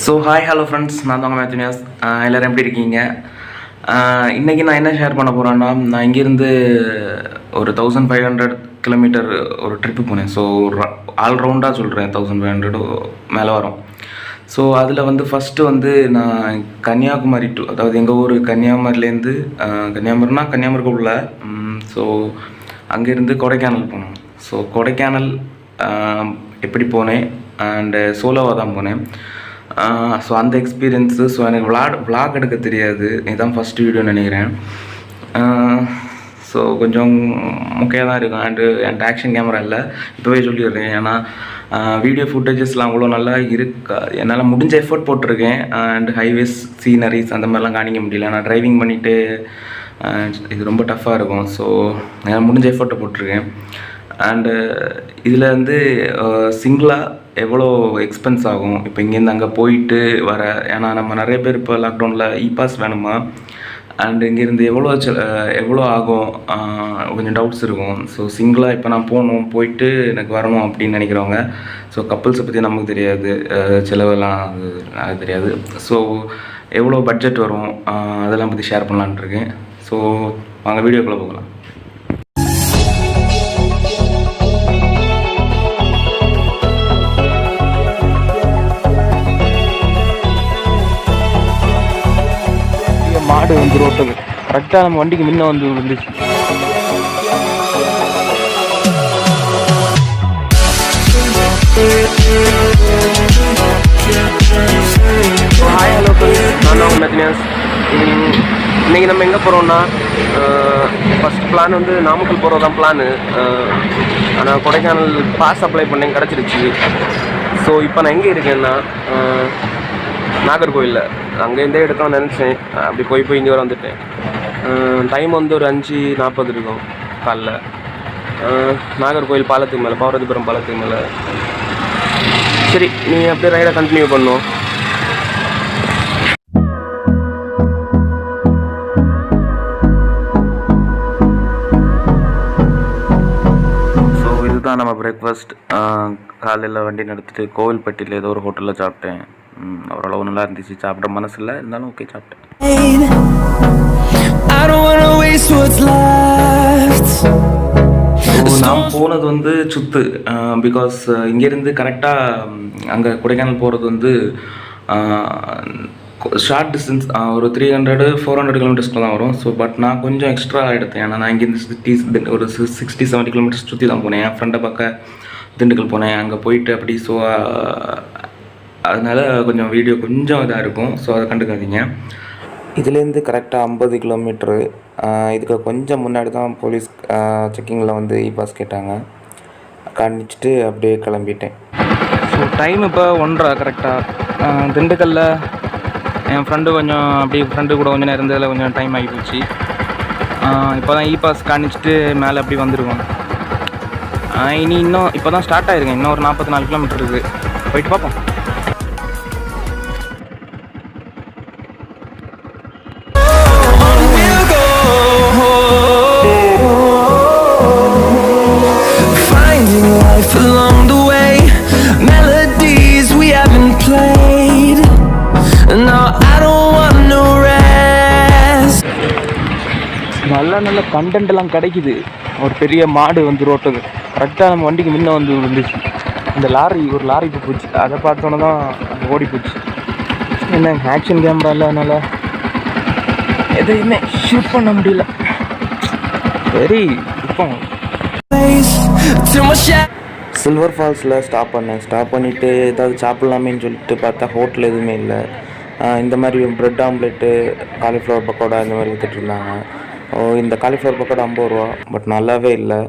So hi hello friends, நான் தான் Mathew. எல்லோரும் எப்படி இருக்கீங்க? இன்றைக்கி நான் என்ன ஷேர் பண்ண போகிறேன்னா, நான் இங்கேருந்து ஒரு 1500 கிலோமீட்டர் ஒரு ட்ரிப்பு போனேன். ஸோ ஆல்ரவுண்டாக சொல்கிறேன், 1500 மேலே வரும். ஸோ அதில் வந்து ஃபஸ்ட்டு வந்து நான் கன்னியாகுமரி டு, அதாவது எங்கள் ஊர் கன்னியாகுமரியிலேருந்து கன்னியாகுமரிக்கு உள்ள, ஸோ அங்கேருந்து கொடைக்கானல் போனோம். ஸோ கொடைக்கானல் எப்படி போனேன் அண்டு சோலோவாக தான் போனேன். ஸோ அந்த எக்ஸ்பீரியன்ஸு. ஸோ எனக்கு விளாக் எடுக்க தெரியாது, இதுதான் ஃபஸ்ட் வீடியோன்னு நினைக்கிறேன். ஸோ கொஞ்சம் முக்கியம் தான் இருக்கும். அண்டு என்கிட்ட ஆக்ஷன் கேமரா இல்லை, இப்போவே சொல்லிடுறேன். ஏன்னா வீடியோ ஃபுட்டேஜஸ்லாம் அவ்வளோ நல்லா இருக்கா, என்னால் முடிஞ்ச எஃபர்ட் போட்டிருக்கேன். அண்ட் ஹைவேஸ் சீனரிஸ் அந்த மாதிரிலாம் காணிக்க முடியல. நான் ட்ரைவிங் பண்ணிவிட்டு இது ரொம்ப டஃப்பாக இருக்கும். ஸோ என்னால் முடிஞ்ச எஃபர்ட்டை போட்டிருக்கேன். அண்டு இதில் வந்து சிங்கிளாக எவ்வளோ எக்ஸ்பென்ஸ் ஆகும், இப்போ இங்கேருந்து அங்கே போயிட்டு வர. ஏன்னா நம்ம நிறைய பேர் இப்போ லாக்டவுனில் இபாஸ் வேணுமா, அண்ட் இங்கேருந்து எவ்வளோ ஆகும், கொஞ்சம் டவுட்ஸ் இருக்கும். ஸோ சிங்கிளாக இப்போ நான் போயிட்டு எனக்கு வரணும் அப்படின்னு நினைக்கிறவங்க. ஸோ கப்புள்ஸை பற்றி நமக்கு தெரியாது, செலவெல்லாம் அது தெரியாது. ஸோ எவ்வளோ பட்ஜெட் வரும், அதெல்லாம் பற்றி ஷேர் பண்ணலான்ட்டு இருக்கேன். ஸோ வாங்க வீடியோக்குள்ளே போகலாம். மாடு வந்து ரோட்டுக்கு கரெக்டாக நம்ம வண்டிக்கு முன்ன வந்து விழுந்துச்சு. ஹாய் ஹலோ ஃப்ரெண்ட்ஸ், நான் தான் Mathew. இன்றைக்கி நம்ம எங்கே போகிறோம்னா, ஃபஸ்ட் பிளான் வந்து நாமக்கல் போகிறது தான் பிளானு. ஆனால் கொடைக்கானல் பாஸ் அப்ளை பண்ணேன், கிடச்சிருச்சு. ஸோ இப்போ நான் எங்கே இருக்கேன்னா, நாகர்கோயிலில் அங்கேருந்தே எடுக்கலாம்னு நினச்சேன். அப்படி போய் இங்கே வர வந்துட்டேன். டைம் வந்து ஒரு 5:40 இருக்கும் காலைல. நாகர்கோயில் பாலத்துக்கு மேலே, பவரதிபுரம் பாலத்துக்கு மேலே. சரி, நீ அப்படியே ரைடை கண்டினியூ பண்ணும். ஸோ இதுதான் நம்ம பிரேக்ஃபாஸ்ட். காலையில் வண்டி நடத்திட்டு கோவில்பட்டியில் ஏதோ ஒரு ஹோட்டலில் சாப்பிட்டேன். ஓரளவு நல்லா இருந்துச்சு. சாப்பிட மனசு இல்லை, இருந்தாலும் ஓகே சாப்பிட்டேன். நான் போனது வந்து சுத்து, பிகாஸ் இங்கேருந்து கரெக்டாக அங்கே கொடைக்கானல் போகிறது வந்து ஷார்ட் டிஸ்டன்ஸ், ஒரு 300-400 கிலோமீட்டர்ஸ்க்கு தான் வரும். ஸோ பட் நான் கொஞ்சம் எக்ஸ்ட்ரா எடுத்தேன். ஏன்னா நான் இங்கேருந்து ஒரு 60-70 கிலோமீட்டர்ஸ் சுற்றி தான் போனேன். என் ஃப்ரெண்டை பார்க்க திண்டுக்கல் போனேன். அங்கே போயிட்டு அப்படி ஸோ அதனால் கொஞ்சம் வீடியோ கொஞ்சம் இதாக இருக்கும். ஸோ அதை கண்டுக்காதீங்க. இதுலேருந்து கரெக்டாக 50 கிலோமீட்ரு. இதுக்கு கொஞ்சம் முன்னாடி தான் போலீஸ் செக்கிங்கில் வந்து இபாஸ் கேட்டாங்க. காணிச்சிட்டு அப்படியே கிளம்பிட்டேன். ஸோ டைம் இப்போ 1:30 கரெக்டாக. திண்டுக்கல்லில் என் ஃப்ரெண்டு கூட கொஞ்சம் நேரம் இருந்ததில் கொஞ்சம் டைம் ஆகி போச்சு. இப்போ தான் இபாஸ் காணிச்சிட்டு மேலே அப்படி வந்துருக்கோம். இன்னும் இப்போ தான் ஸ்டார்ட் ஆகிருக்கேன். இன்னும் ஒரு 44 கிலோமீட்டர் இருக்குது, போயிட்டு பார்ப்போம். நல்ல கண்டென்ட்லாம் கிடைக்குது. ஒரு பெரிய மாடு வந்து ரோட்டுக்கு கரெக்டாக நம்ம வண்டிக்கு முன்ன வந்து விழுந்துச்சு. இந்த ஒரு லாரி இப்போ போச்சு. அதை பார்த்தோன்னே தான் அது ஓடி போச்சு. என்ன ஆக்ஷன் கேமரா இல்லை, அதனால் எதையுமே ஷூட் பண்ண முடியல. சரி, இப்போ சில்வர் ஃபால்ஸில் ஸ்டாப் பண்ணிவிட்டு ஏதாவது சாப்பிட்லாமேன்னு சொல்லிட்டு பார்த்தா ஹோட்டல் எதுவுமே இல்லை. இந்த மாதிரி ப்ரெட் ஆம்லெட்டு, காலிஃப்ளவர் பக்கோடா இந்த மாதிரி விற்றுட்டு இருந்தாங்க. இந்த காலிஃப்ளவர் பக்கோடா 50 ரூபா, பட் நல்லாவே இல்லை.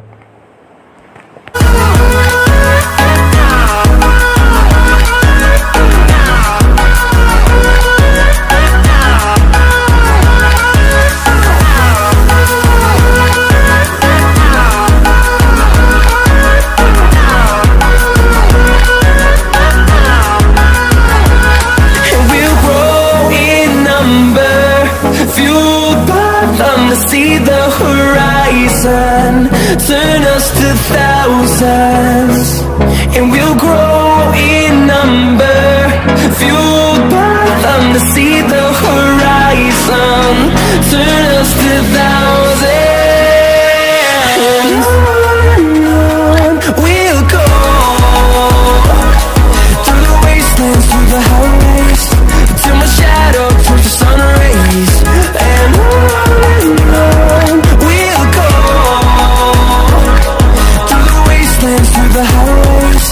See the horizon, turn us to thousands, and we'll grow in number, fueled by we'll go through the wastelands, through the highways, till my shadow turns to sun rays. And on we'll go through the wastelands, through the highways,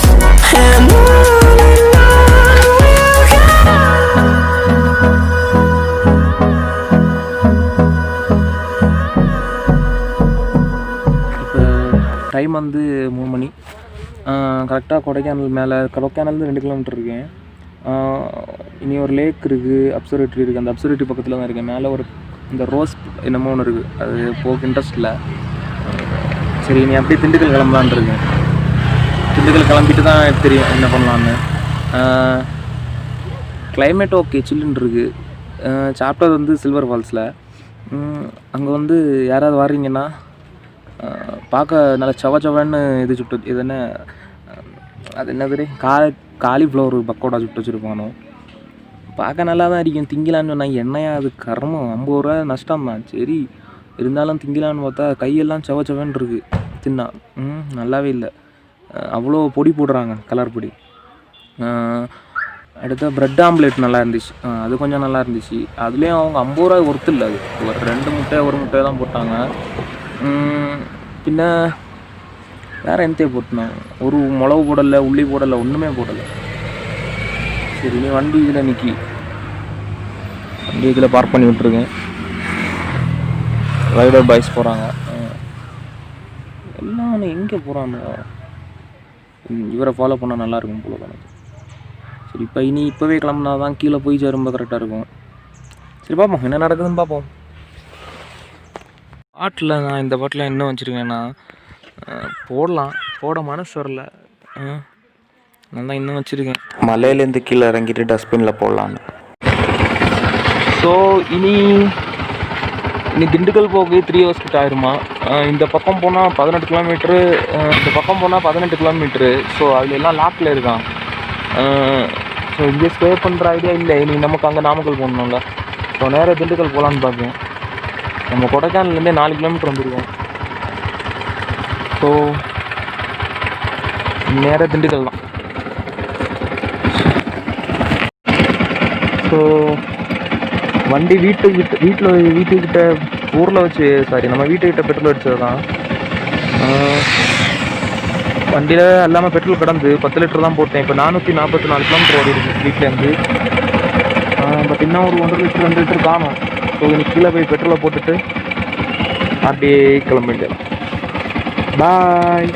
and on we'll go. Time வந்து 3 மணி. கரெக்டாக கொடைக்கானல் மேலே, கொடைக்கானல்ந்து 2 kilometre இருக்கேன். இனி ஒரு லேக் இருக்குது, observatory இருக்குது. அந்த observatory பக்கத்தில் தான் இருக்கேன். மேலே ஒரு இந்த ரோஸ் என்னமோ ஒன்று இருக்குது, அது போக இன்ட்ரெஸ்ட் இல்லை. சரி, நீ அப்படியே திண்டுக்கல் கிளம்பலான் இருக்கேன். திண்டுக்கல் கிளம்பிட்டு தான் தெரியும் என்ன பண்ணலான்னு. கிளைமேட் ஓகே, சில்லுன்னு இருக்குது. சாப்டர் வந்து சில்வர் ஃபால்ஸில். அங்கே வந்து யாராவது வர்றீங்கன்னா பார்க்க நல்லா சவன்னு இது சுட்டு, இது என்ன அது என்னது காலிஃப்ளவர் பக்கோடா சுட்டு வச்சுருப்பானோ, பார்க்க நல்லா தான் இருக்கும். திங்கலான்னு சொன்னால் என்னையா அது கர்மம், 50 ரூபா நஷ்டம் தான். சரி இருந்தாலும் திங்கலான்னு பார்த்தா கையெல்லாம் சவன்னு இருக்குது. தின்னா நல்லாவே இல்லை, அவ்வளோ பொடி போடுறாங்க, கலர் பொடி. அடுத்த ப்ரெட் ஆம்லேட் நல்லா இருந்துச்சு, அது கொஞ்சம் நல்லா இருந்துச்சு. அதுலேயும் அவங்க 50 ரூபாய் ஒர்த்து இல்லை, அது ஒரு 2 முட்டை 1 முட்டை தான் போட்டாங்க. பின்ன வேறு எந்தையை போட்டேன், ஒரு மிளகு போடலை, உள்ளி போடலை, ஒன்றுமே போடலை. சரி, நீ வண்டி இதில் நிற்கி, வண்டி இதில் பார்க் பண்ணி விட்ருக்கேன். ரைடர் பாய்ஸ் போகிறாங்க எல்லாம். எங்கே போகிறாங்க, இவரை ஃபாலோ பண்ணால் நல்லாயிருக்கும் போல கணக்கு. சரி, இப்போவே கிளம்புனா தான் கீழே போய் சேரும்ப கரெக்டாக இருக்கும். சரி, பார்ப்போம் என்ன நடக்குதுன்னு பார்ப்போம். பாட்டில் நான் இந்த பாட்டில் என்ன வச்சுருக்கேன்னா, போட மனசு வரல, நான் தான் இன்னும் வச்சுருக்கேன். மலையிலேருந்து கீழே இறங்கிட்டு டஸ்ட்பினில் போடலான்னு. ஸோ இனி திண்டுக்கல் போக 3 hours கிட்ட ஆயிருமா. இந்த பக்கம் போனால் 18 கிலோமீட்ரு, இந்த பக்கம் போனால் 18 கிலோமீட்ரு. ஸோ அதில் எல்லாம் லாக்கில் இருக்கான். ஸோ இங்கே ஸ்டே பண்ணுற ஐடியா இல்லை. இனி நமக்கு அங்கே நாமக்கல் போகணும்ல. ஸோ நேராக திண்டுக்கல் போகலான்னு பார்ப்பேன். நம்ம கொடைக்கானல்லேருந்தே 4 கிலோமீட்டர் வந்துருக்கோம். ஸோ நேராக திண்டுக்கல் தான். ஸோ வண்டி வீட்டுக்கிட்ட ஊரில் வச்சு, சாரி நம்ம வீட்டுக்கிட்ட பெட்ரோல் அடித்தது தான். வண்டியில் எல்லாமே பெட்ரோல் கிடந்து 10 லிட்டர் தான் போட்டேன். இப்போ 444 கிலோமீட்டர் ஓடி இருக்குது வீட்டிலேருந்து. பட் இன்னும் ஒரு 1.5 லிட்டர் 2 லிட்டர் காணும். ஸோ இன்னைக்கு கீழே போய் பெட்ரோலை போட்டுட்டு அப்படியே கிளம்ப வேண்டியதான். பாய்.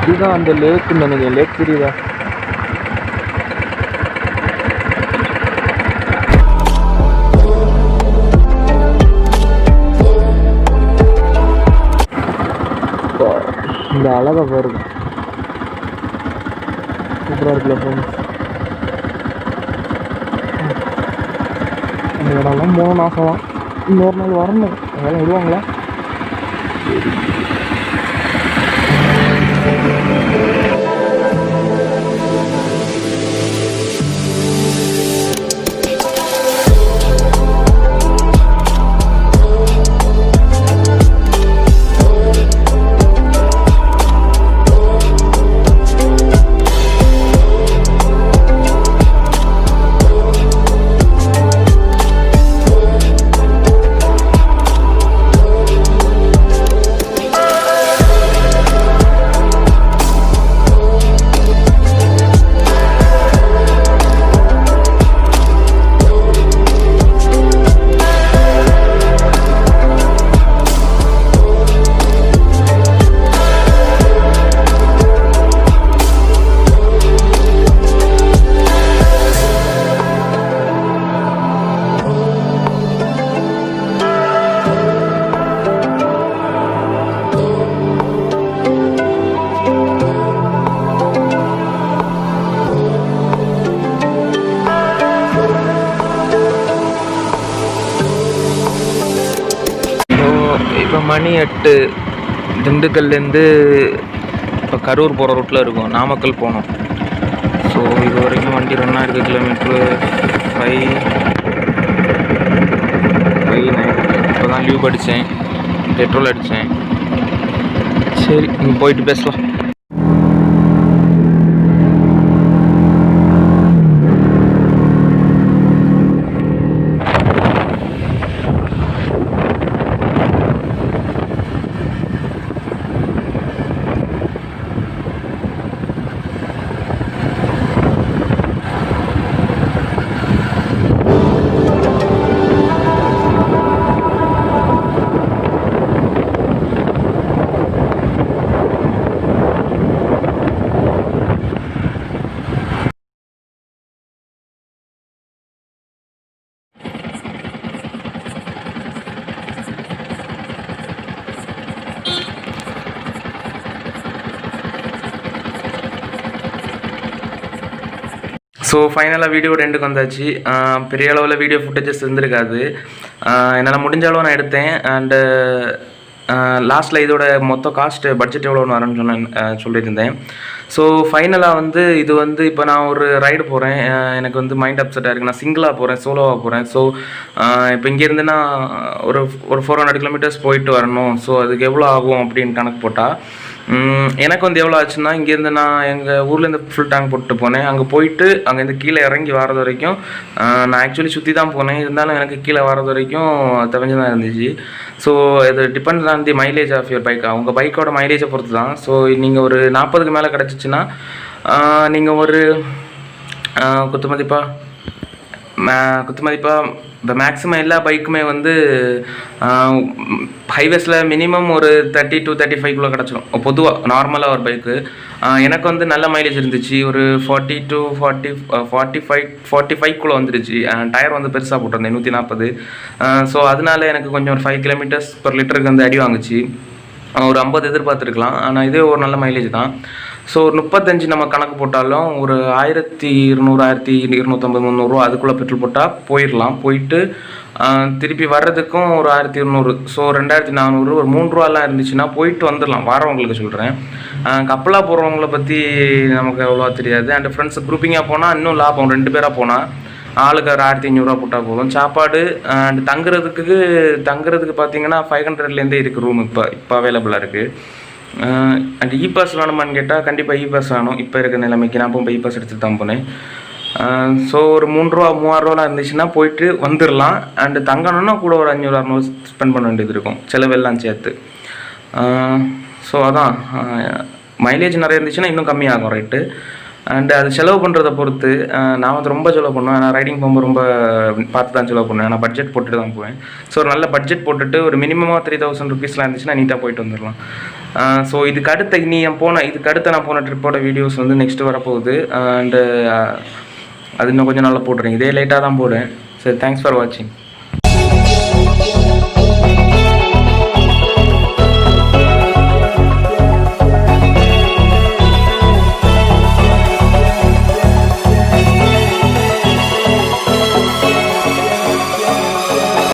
இதுதான் அந்த லேக்குன்னு நினைக்கிறேன். லேக் தெரியுதா? இந்த அழகா பாருங்க, சூப்பராக இருக்குல்ல ஃப்ரெண்ட்ஸ். இந்த இடம்லாம் போகணும்னு ஆசைலாம். இன்னொரு நாள் வரணும், அதெல்லாம் விடுவாங்களா? மணி 8. திண்டுக்கல்லேருந்து இப்போ கரூர் போகிற ரூட்டில் இருக்கும். நாமக்கல் போகணும். ஸோ இது வரைக்கும் வண்டி ரன் ஆகிருக்கு. கிலோமீட்ரு 5 இப்போ தான் லீவ் அடித்தேன், பெட்ரோல் அடித்தேன். சரி, இங்கே போயிட்டு பேசலாம். ஸோ ஃபைனலாக வீடியோ ரெண்டுக்கு வந்தாச்சு. பெரிய அளவில் வீடியோ ஃபுட்டேஜஸ் இருந்திருக்காது. என்னால் முடிஞ்ச அளவு நான் எடுத்தேன். அண்டு லாஸ்ட்டில் இதோட மொத்த காஸ்ட்டு பட்ஜெட் எவ்வளோன்னு வரேன்னு சொல்லியிருந்தேன். ஸோ ஃபைனலாக வந்து இது வந்து இப்போ நான் ஒரு ரைடு போகிறேன். எனக்கு வந்து மைண்ட் அப்செட்டாக இருக்குது. நான் சிங்கிளாக போகிறேன், சோலோவாக போகிறேன். ஸோ இப்போ இங்கேருந்து நான் ஒரு 400 கிலோமீட்டர்ஸ் போயிட்டு வரணும். ஸோ அதுக்கு எவ்வளோ ஆகும் அப்படின்னு கணக்கு போட்டால் எனக்கு வந்து எவ்வளோ ஆச்சுன்னா, இங்கேருந்து நான் எங்கள் ஊர்லேருந்து ஃபுல் டேங்க் போட்டு போனேன். அங்கே போயிட்டு அங்கேருந்து கீழே இறங்கி வரது வரைக்கும் நான் ஆக்சுவலி சுற்றி தான் போனேன். இருந்தாலும் எனக்கு கீழே வரது வரைக்கும் தெரிஞ்சு தான் இருந்துச்சு. ஸோ இது depends on the mileage of your bike. உங்கள் பைக்கோட மைலேஜை பொறுத்து தான். ஸோ நீங்கள் ஒரு 40க்கு மேலே கிடச்சிச்சின்னா நீங்கள் ஒரு குத்து மதிப்பாக இப்போ மேக்ஸிமம் எல்லா பைக்குமே வந்து ஹைவேஸில் மினிமம் ஒரு 30 to 35 கிடச்சிடும் பொதுவாக நார்மலாக ஒரு பைக்கு. எனக்கு வந்து நல்ல மைலேஜ் இருந்துச்சு. ஒரு 40 to 45 வந்துருச்சு. டயர் வந்து பெருசாக போட்டிருந்தேன் 140. ஸோ அதனால எனக்கு கொஞ்சம் ஒரு 5 கிலோமீட்டர்ஸ் per லிட்டருக்கு வந்து அடி வாங்குச்சு. ஒரு 50 எதிர்பார்த்துருக்கலாம். ஆனால் இதே ஒரு நல்ல மைலேஜ் தான். ஸோ ஒரு 35 நம்ம கணக்கு போட்டாலும் ஒரு 1200 1250 300 அதுக்குள்ளே பெட்ரோல் போட்டால் போயிடலாம். போயிட்டு திருப்பி வர்றதுக்கும் ஒரு 1200. ஸோ 2400 ஒரு 3 ரூபாலாம் இருந்துச்சுன்னா போயிட்டு வந்துடலாம். வரவங்களுக்கு சொல்கிறேன். கப்பலாக போகிறவங்கள பற்றி நமக்கு அவ்வளோவா தெரியாது. அண்ட் ஃப்ரெண்ட்ஸ் குரூப்பிங்காக போனால் இன்னும் லாபம். 2 பேராக போனால் ஆளுக்கு ஒரு 1500 போட்டால் போதும். சாப்பாடு அண்ட் தங்குறதுக்கு பார்த்தீங்கன்னா 500லேருந்தே இருக்குது ரூம். இப்போ அவைலபிளாக இருக்குது. அண்ட் இ-பாஸ் வேணுமான்னு கேட்டால் கண்டிப்பாக இ-பாஸ் வேணும். இப்போ இருக்க நிலைமைக்கு நான் இப்போ இ-பாஸ் எடுத்து தான் போனேன். ஸோ ஒரு 3 ரூபா 3000 ரூபாலாம் இருந்துச்சுன்னா போயிட்டு வந்துடலாம். அண்டு தங்கணுன்னா கூட ஒரு 500 600 ஸ்பெண்ட் பண்ண வேண்டியது இருக்கும், செலவெல்லாம் சேர்த்து. ஸோ அதான் மைலேஜ் நிறைய இருந்துச்சுன்னா இன்னும் கம்மியாகும் ரேட்டு. அண்டு அது செலவு பண்ணுறதை பொறுத்து. நான் வந்து ரொம்ப செலவு பண்ணுவேன். நான் ரைடிங் போகும்போது ரொம்ப பார்த்து தான் செலவு பண்ணுவேன். நான் பட்ஜெட் போட்டுட்டு தான் போவேன். ஸோ ஒரு நல்ல பட்ஜெட் போட்டுட்டு ஒரு மினிமமாக 3000 rupeesலாம் இருந்துச்சுன்னா நீட்டாக போயிட்டு வந்துடலாம். ஸோ இதுக்கு அடுத்த நான் போன ட்ரிப்போட வீடியோஸ் வந்து நெக்ஸ்ட்டு வரப்போகுது. அண்டு அது இன்னும் கொஞ்சம் நாளில் போட்டுறேன். இதே லேட்டாக தான் போடுறேன். சரி, தேங்க்ஸ் ஃபார் வாட்சிங்.